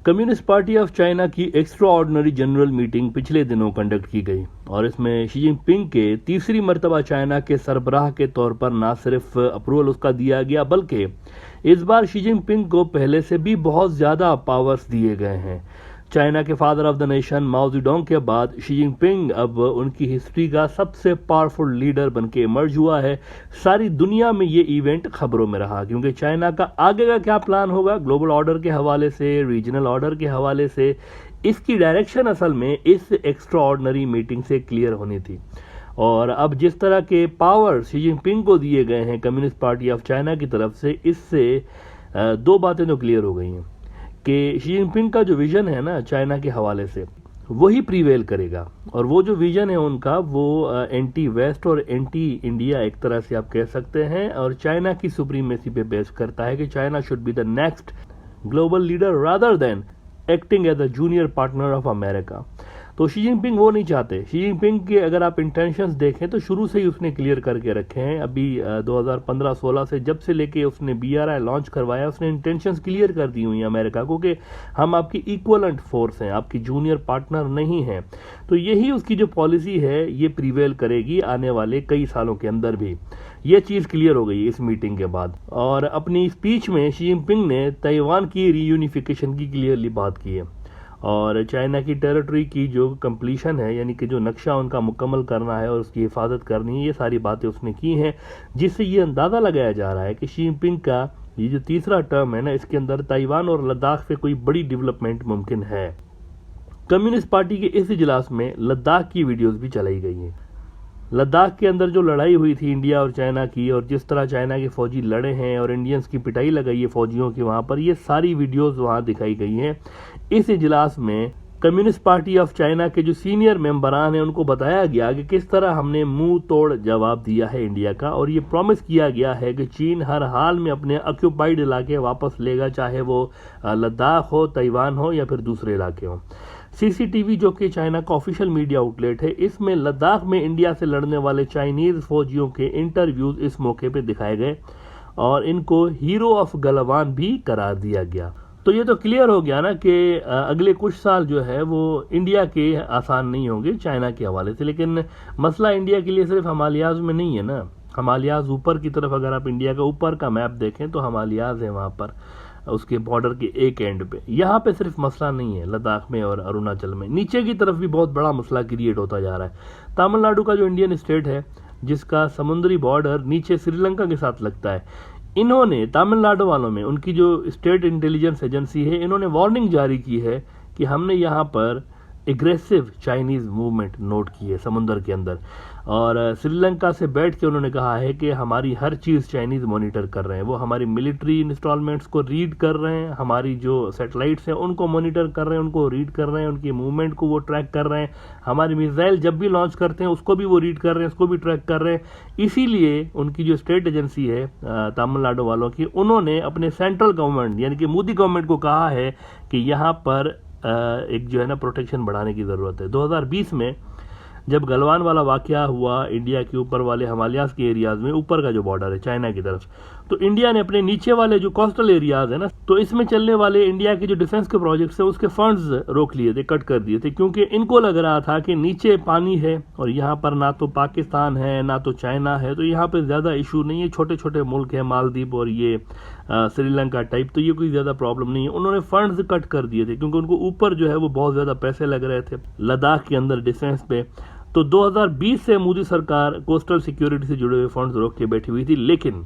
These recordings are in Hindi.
कम्युनिस्ट पार्टी ऑफ चाइना की एक्स्ट्रा ऑर्डिनरी जनरल मीटिंग पिछले दिनों कंडक्ट की गई और इसमें शी जिनपिंग के तीसरी मर्तबा चाइना के सरबराह के तौर पर न सिर्फ अप्रूवल उसका दिया गया बल्कि इस बार शी जिनपिंग को पहले से भी बहुत ज्यादा पावर्स दिए गए हैं। चाइना के father of the nation Mao Zedong के बाद शी जिनपिंग अब उनकी हिस्ट्री का सबसे पावरफुल लीडर बनके इमर्ज हुआ है। सारी दुनिया में ये इवेंट खबरों में रहा क्योंकि चाइना का आगे का क्या प्लान होगा ग्लोबल ऑर्डर के हवाले से, रीजनल ऑर्डर के हवाले से, इसकी डायरेक्शन असल में इस एक्स्ट्रा ऑर्डिनरी मीटिंग से क्लियर होनी थी। और अब जिस तरह के पावर शी जिनपिंग को दिए गए हैं कम्युनिस्ट पार्टी ऑफ चाइना की तरफ से, इससे दो बातें तो क्लियर हो गई हैं कि शी जिनपिंग का जो विजन है ना चाइना के हवाले से वही प्रीवेल करेगा और वो जो विजन है उनका वो एंटी वेस्ट और एंटी इंडिया एक तरह से आप कह सकते हैं और चाइना की सुप्रीमेसी पे बेस करता है कि China should be the next global leader rather than acting as a junior partner of America. तो शी जिनपिंग वो नहीं चाहते। शी जिनपिंग के अगर आप इंटेंशंस देखें तो शुरू से ही उसने क्लियर करके रखे हैं। अभी 2015-16 से जब से लेके उसने BRI लॉन्च करवाया उसने इंटेंशंस क्लियर कर दी हुई अमेरिका को कि हम आपकी इक्वलेंट फोर्स हैं, आपकी जूनियर पार्टनर नहीं हैं। तो यही उसकी जो पॉलिसी है ये प्रीवेल करेगी आने वाले कई सालों के अंदर भी। ये चीज क्लियर हो गई इस मीटिंग के बाद। और अपनी स्पीच में शी जिनपिंग ने ताइवान की रीयूनिफिकेशन की क्लियरली बात की है और चाइना की टेरिटरी की जो कंप्लीशन है यानी कि जो नक्शा उनका मुकम्मल करना है और उसकी हिफाजत करनी है, ये सारी बातें उसने की हैं, जिससे ये अंदाज़ा लगाया जा रहा है कि शी जिनपिंग का ये जो तीसरा टर्म है ना इसके अंदर ताइवान और लद्दाख पे कोई बड़ी डेवलपमेंट मुमकिन है। कम्युनिस्ट पार्टी के इस इजलास में लद्दाख की वीडियोज भी चलाई गई हैं। लद्दाख के अंदर जो लड़ाई हुई थी इंडिया और चाइना की और जिस तरह चाइना के फौजी लड़े हैं और इंडियंस की पिटाई लगाई है फौजियों की वहां पर, ये सारी वीडियोस वहां दिखाई गई हैं। इस इजलास में कम्युनिस्ट पार्टी ऑफ चाइना के जो सीनियर मेंबरान हैं उनको बताया गया कि किस तरह हमने मुंह तोड़ जवाब दिया है इंडिया का और ये प्रॉमिस किया गया है कि चीन हर हाल में अपने ऑक्यूपाइड इलाके वापस लेगा, चाहे वो लद्दाख हो, ताइवान हो या फिर दूसरे इलाके हों। CCTV जो कि चाइना का ऑफिशियल मीडिया आउटलेट है, इसमें लद्दाख में इंडिया से लड़ने वाले चाइनीज फौजियों के इंटरव्यूज इस मौके पे दिखाए गए और इनको हीरो ऑफ गलवान भी करार दिया गया। तो ये तो क्लियर हो गया ना कि अगले कुछ साल जो है वो इंडिया के आसान नहीं होंगे चाइना के हवाले से। लेकिन मसला इंडिया के लिए सिर्फ हिमालयाज में नहीं है ना। हिमालयाज ऊपर की तरफ अगर आप इंडिया का ऊपर का मैप देखें तो हिमालयाज है वहाँ पर उसके बॉर्डर के एक एंड पे। यहाँ पे सिर्फ मसला नहीं है लद्दाख में और अरुणाचल में, नीचे की तरफ भी बहुत बड़ा मसला क्रिएट होता जा रहा है। तमिलनाडु का जो इंडियन स्टेट है जिसका समुद्री बॉर्डर नीचे श्रीलंका के साथ लगता है, इन्होंने तमिलनाडु वालों में उनकी जो स्टेट इंटेलिजेंस एजेंसी है इन्होंने वार्निंग जारी की है कि हमने यहाँ पर एग्रेसिव चाइनीज मूवमेंट नोट की है समुद्र के अंदर और श्रीलंका से बैठ के उन्होंने कहा है कि हमारी हर चीज़ चाइनीज मॉनिटर कर रहे हैं। वो हमारी मिलिट्री इंस्टॉलमेंट्स को रीड कर रहे हैं, हमारी जो सैटेलाइट्स हैं उनको मॉनिटर कर रहे हैं, उनको रीड कर रहे हैं, उनकी मूवमेंट को वो ट्रैक कर रहे हैं, हमारी मिसाइल जब भी लॉन्च करते हैं उसको भी वो रीड कर रहे हैं, उसको भी ट्रैक कर रहे हैं। इसीलिए उनकी जो स्टेट एजेंसी है तमिलनाडु वालों की, उन्होंने अपने सेंट्रल गवर्नमेंट यानी कि मोदी गवर्नमेंट को कहा है कि यहाँ पर एक जो है ना प्रोटेक्शन बढ़ाने की ज़रूरत है। 2020 में जब गलवान वाला वाकया हुआ इंडिया के ऊपर वाले हिमालयाज के एरियाज में, ऊपर का जो बॉर्डर है चाइना की तरफ, तो इंडिया ने अपने नीचे वाले जो कोस्टल एरियाज है ना, तो इसमें चलने वाले इंडिया के जो डिफेंस के प्रोजेक्ट्स हैं उसके फंड्स रोक लिए थे, कट कर दिए थे, क्योंकि इनको लग रहा था कि नीचे पानी है और यहाँ पर ना तो पाकिस्तान है ना तो चाइना है, तो यहाँ पर ज़्यादा इशू नहीं है, छोटे छोटे मुल्क है मालदीव और ये श्रीलंका टाइप, तो ये कोई ज़्यादा प्रॉब्लम नहीं है। उन्होंने फंड्स कट कर दिए थे क्योंकि उनको ऊपर जो है वो बहुत ज़्यादा पैसे लग रहे थे लद्दाख के अंदर डिफेंस पे। तो 2020 से मोदी सरकार कोस्टल सिक्योरिटी से जुड़े हुए फंड्स रोक के बैठी हुई थी। लेकिन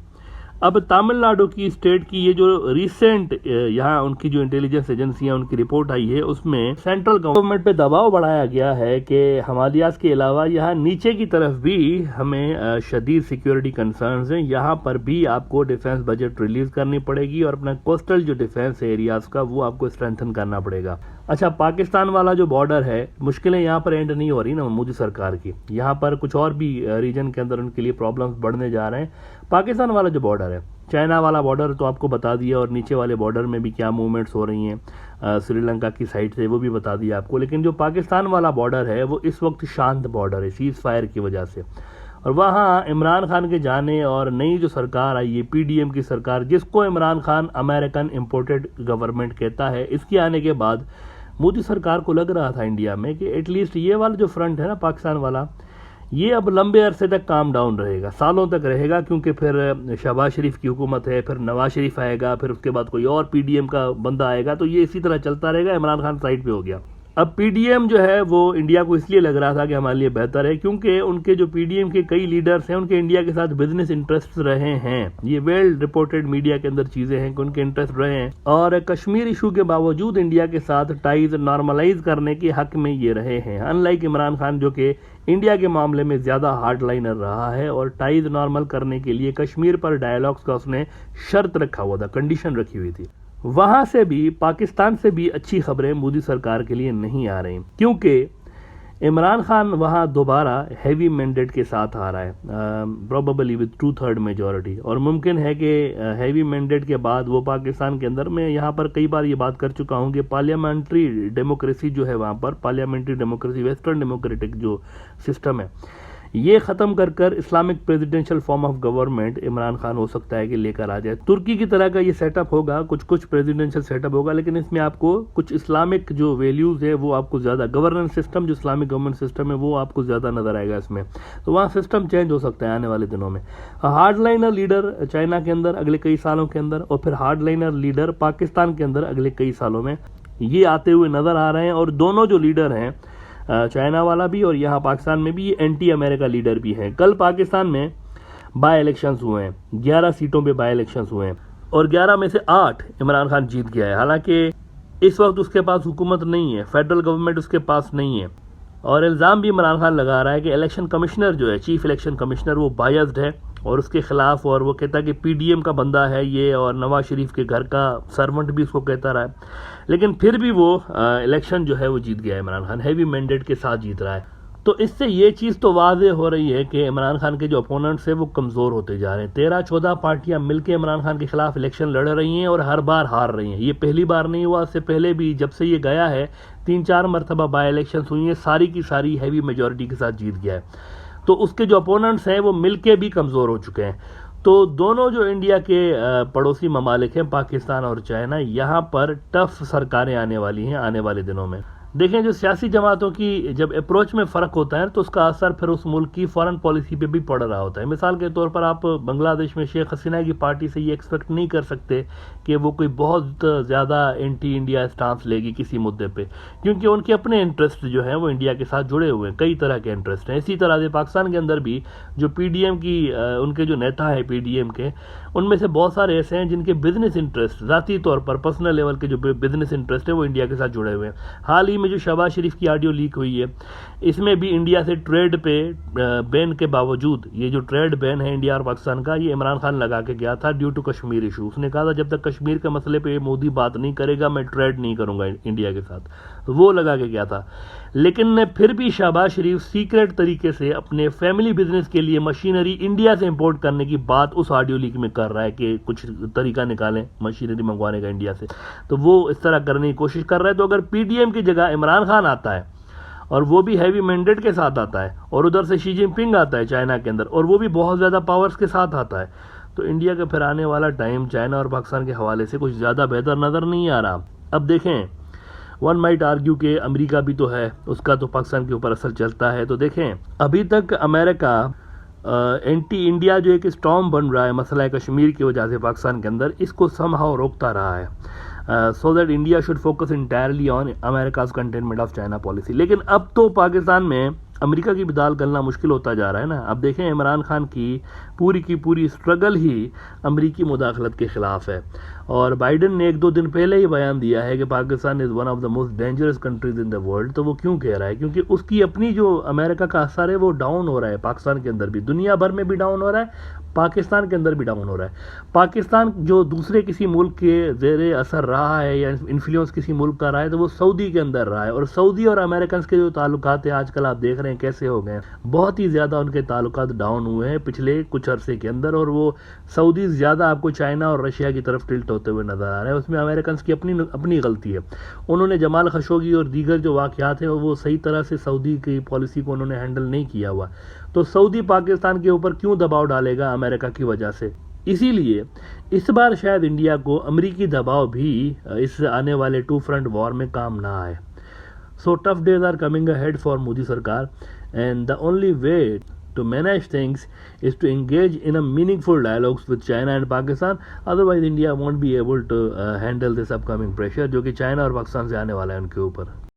अब तमिलनाडु की स्टेट की ये जो रिसेंट यहाँ उनकी जो इंटेलिजेंस एजेंसियां उनकी रिपोर्ट आई है उसमें सेंट्रल गवर्नमेंट पे दबाव बढ़ाया गया है कि हिमालयाज के अलावा यहाँ नीचे की तरफ भी हमें शदीद सिक्योरिटी कंसर्न्स हैं, यहाँ पर भी आपको डिफेंस बजट रिलीज करनी पड़ेगी और अपना कोस्टल जो डिफेंस एरियाज का वो आपको स्ट्रेंथन करना पड़ेगा। अच्छा, पाकिस्तान वाला जो बॉर्डर है, मुश्किलें यहाँ पर एंड नहीं हो रही ना मोदी सरकार की, यहाँ पर कुछ और भी रीजन के अंदर उनके लिए प्रॉब्लम्स बढ़ने जा रहे हैं। पाकिस्तान वाला जो बॉर्डर है, चाइना वाला बॉर्डर तो आपको बता दिया और नीचे वाले बॉर्डर में भी क्या मूवमेंट्स हो रही हैं श्रीलंका की साइड से वो भी बता दिया आपको। लेकिन जो पाकिस्तान वाला बॉर्डर है वो इस वक्त शांत बॉर्डर है सीज फायर की वजह से, और वहाँ इमरान खान के जाने और नई जो सरकार आई है पीडीएम की सरकार, जिसको Imran Khan American imported government कहता है, इसके आने के बाद मोदी सरकार को लग रहा था इंडिया में कि एटलीस्ट ये वाला जो फ्रंट है ना पाकिस्तान वाला, ये अब लंबे अरसे तक काम डाउन रहेगा, सालों तक रहेगा, क्योंकि फिर शहबाज शरीफ की हुकूमत है, फिर नवाज शरीफ आएगा, फिर उसके बाद कोई और पीडीएम का बंदा आएगा, तो ये इसी तरह चलता रहेगा। इमरान खान साइड पे हो गया। अब पीडीएम जो है वो इंडिया को इसलिए लग रहा था कि हमारे लिए बेहतर है, क्योंकि उनके जो पीडीएम के कई लीडर्स हैं उनके इंडिया के साथ बिजनेस इंटरेस्ट रहे हैं। ये वेल रिपोर्टेड मीडिया के अंदर चीजें हैं कि उनके इंटरेस्ट रहे हैं, और कश्मीर इशू के बावजूद इंडिया के साथ टाइज नॉर्मलाइज करने के हक में ये रहे हैं, अनलाइक इमरान खान जो कि इंडिया के मामले में ज्यादा हार्डलाइनर रहा है और टाइज नॉर्मल करने के लिए कश्मीर पर डायलॉग्स का उसने शर्त रखा हुआ था, कंडीशन रखी हुई थी। वहां से भी, पाकिस्तान से भी अच्छी खबरें मोदी सरकार के लिए नहीं आ रही, क्योंकि इमरान खान वहां दोबारा हैवी मैंडेट के साथ आ रहा है, प्रोबेबली विद 2/3 मेजॉरिटी, और मुमकिन है कि हैवी मैंडेट के बाद वो पाकिस्तान के अंदर, मैं यहाँ पर कई बार ये बात कर चुका हूँ कि पार्लियामेंट्री डेमोक्रेसी जो है वहाँ पर, पार्लियामेंट्री डेमोक्रेसी वेस्टर्न डेमोक्रेटिक जो सिस्टम है, ये खत्म कर कर Islamic presidential form of government Imran Khan हो सकता है कि लेकर आ जाए। तुर्की की तरह का ये सेटअप होगा, कुछ प्रेसिडेंशियल सेटअप होगा, लेकिन इसमें आपको कुछ इस्लामिक जो वैल्यूज है वो आपको ज्यादा, गवर्नेंस सिस्टम जो इस्लामिक गवर्नमेंट सिस्टम है वो आपको ज्यादा नजर आएगा इसमें। तो वहाँ सिस्टम चेंज हो सकता है आने वाले दिनों में। हार्डलाइनर लीडर चाइना के अंदर अगले कई सालों के अंदर, और फिर हार्डलाइनर लीडर पाकिस्तान के अंदर अगले कई सालों में, ये आते हुए नजर आ रहे हैं। और दोनों जो लीडर हैं, चाइना वाला भी और यहाँ पाकिस्तान में भी, ये एंटी अमेरिका लीडर भी हैं। कल पाकिस्तान में बाई इलेक्शंस हुए हैं, 11 सीटों पे बाई इलेक्शंस हुए हैं, और 11 में से 8 इमरान खान जीत गया है। हालांकि इस वक्त उसके पास हुकूमत नहीं है, फेडरल गवर्नमेंट उसके पास नहीं है, और इल्ज़ाम भी इमरान खान लगा रहा है कि इलेक्शन कमिश्नर जो है, चीफ इलेक्शन कमिश्नर, वो बायस्ड है और उसके खिलाफ, और वो कहता है कि पीडीएम का बंदा है ये, और नवाज शरीफ के घर का सर्वेंट भी उसको कहता रहा है। लेकिन फिर भी वो इलेक्शन जो है वो जीत गया है इमरान खान, हैवी मैंडेट के साथ जीत रहा है। तो इससे ये चीज़ तो वाज़ेह हो रही है कि इमरान खान के जो अपोनेंट्स हैं वो कमज़ोर होते जा रहे हैं। 13-14 पार्टियां मिलकर इमरान खान के खिलाफ इलेक्शन लड़ रही हैं और हर बार हार रही हैं। ये पहली बार नहीं हुआ, इससे पहले भी जब से ये गया है 3-4 मरतबा बाई इलेक्शन हुई हैं, सारी की सारी हैवी मेजॉरिटी के साथ जीत गया है। तो उसके जो अपोनेंट्स हैं वो मिलके भी कमज़ोर हो चुके हैं। तो दोनों जो इंडिया के पड़ोसी ममालिक हैं, पाकिस्तान और चाइना, यहाँ पर टफ सरकारें आने वाली हैं आने वाले दिनों में। देखें, जो सियासी जमातों की जब अप्रोच में फ़र्क होता है तो उसका असर फिर उस मुल्क की फॉरेन पॉलिसी पे भी पड़ रहा होता है। मिसाल के तौर पर आप बांग्लादेश में शेख हसीना की पार्टी से ये एक्सपेक्ट नहीं कर सकते कि वो कोई बहुत ज़्यादा एंटी इंडिया स्टांस लेगी किसी मुद्दे पे, क्योंकि उनके अपने इंटरेस्ट जो हैं वो इंडिया के साथ जुड़े हुए हैं, कई तरह के इंटरेस्ट हैं। इसी तरह से पाकिस्तान के अंदर भी जो पीडीएम की उनके जो नेता है पीडीएम के, उनमें से बहुत सारे ऐसे हैं जिनके बिजनेस इंटरेस्ट, ज़ाती तौर पर पर्सनल लेवल के जो बिजनेस इंटरेस्ट है वो इंडिया के साथ जुड़े हुए हैं। हाल ही में जो शहबाज शरीफ की ऑडियो लीक हुई है, इसमें भी इंडिया से ट्रेड पे बैन के बावजूद, ये जो ट्रेड बैन है इंडिया और पाकिस्तान का, ये इमरान खान लगा के गया था ड्यू टू कश्मीर इशू। उसने कहा था जब तक कश्मीर के मसले पे मोदी बात नहीं करेगा मैं ट्रेड नहीं करूंगा इंडिया के साथ, वो लगा के गया था। लेकिन फिर भी शहबाज शरीफ सीक्रेट तरीके से अपने फैमिली बिजनेस के लिए मशीनरी इंडिया से इंपोर्ट करने की बात उस ऑडियो लीक में कर रहा है कि कुछ तरीका निकालें मशीनरी मंगवाने का इंडिया से, तो वो इस तरह करने की कोशिश कर रहा है। तो अगर पीडीएम की जगह इमरान खान आता है, और वो भी हैवी मैंडेट के साथ आता है, और उधर से शी जिनपिंग आता है चाइना के अंदर, और वो भी बहुत ज़्यादा पावर्स के साथ आता है, तो इंडिया का फिर आने वाला टाइम चाइना और पाकिस्तान के हवाले से कुछ ज़्यादा बेहतर नज़र नहीं आ रहा। अब देखें, वन माइट आर्ग्यू के अमेरिका भी तो है, उसका तो पाकिस्तान के ऊपर असर चलता है। तो देखें, अभी तक अमेरिका एंटी इंडिया जो एक स्टॉर्म बन रहा है मसला कश्मीर की वजह से पाकिस्तान के अंदर, इसको समहाउ रोकता रहा है, so that India should focus entirely on America's containment of China policy। लेकिन अब तो पाकिस्तान में अमेरिका की भी दाल गलना मुश्किल होता जा रहा है ना। अब देखें, इमरान खान की पूरी स्ट्रगल ही अमेरिकी मुदाखलत के खिलाफ है, और बाइडन ने 1-2 दिन पहले ही बयान दिया है कि Pakistan is one of the most dangerous countries in the world. तो वो क्यों कह रहा है? क्योंकि उसकी अपनी जो अमेरिका का असर है वो डाउन हो रहा है, पाकिस्तान के अंदर भी, दुनिया भर में भी डाउन हो रहा है, पाकिस्तान के अंदर भी डाउन हो रहा है। पाकिस्तान जो दूसरे किसी मुल्क के ज़ेरे असर रहा है या इन्फ्लुएंस किसी मुल्क का रहा है, तो वो सऊदी के अंदर रहा है। और सऊदी और अमेरिकन के जो ताल्लुकात हैं आजकल आप देख रहे हैं कैसे हो गए हैं, बहुत ही ज़्यादा उनके ताल्लुकात डाउन हुए हैं पिछले कुछ अरसे के अंदर, और वो सऊदी ज़्यादा आपको चाइना और रशिया की तरफ टिल्ट होते हुए नज़र आ रहे हैं। उसमें अमेरिकन की अपनी गलती है, उन्होंने जमाल खशोगी और दीगर जो वाक़यात हैं वो सही तरह से सऊदी की पॉलिसी को उन्होंने हैंडल नहीं किया हुआ। तो सऊदी पाकिस्तान के ऊपर क्यों दबाव डालेगा अमेरिका की वजह से। इसीलिए इस बार शायद इंडिया को अमेरिकी दबाव भी इस आने वाले 2 फ्रंट वॉर में काम ना आए। So tough days are coming ahead for Modi Sarkar, and the only way to manage things is to engage in a meaningful dialogues with China and Pakistan. Otherwise India won't be able to handle this upcoming pressure जो कि चाइना और पाकिस्तान से आने वाला है उनके ऊपर।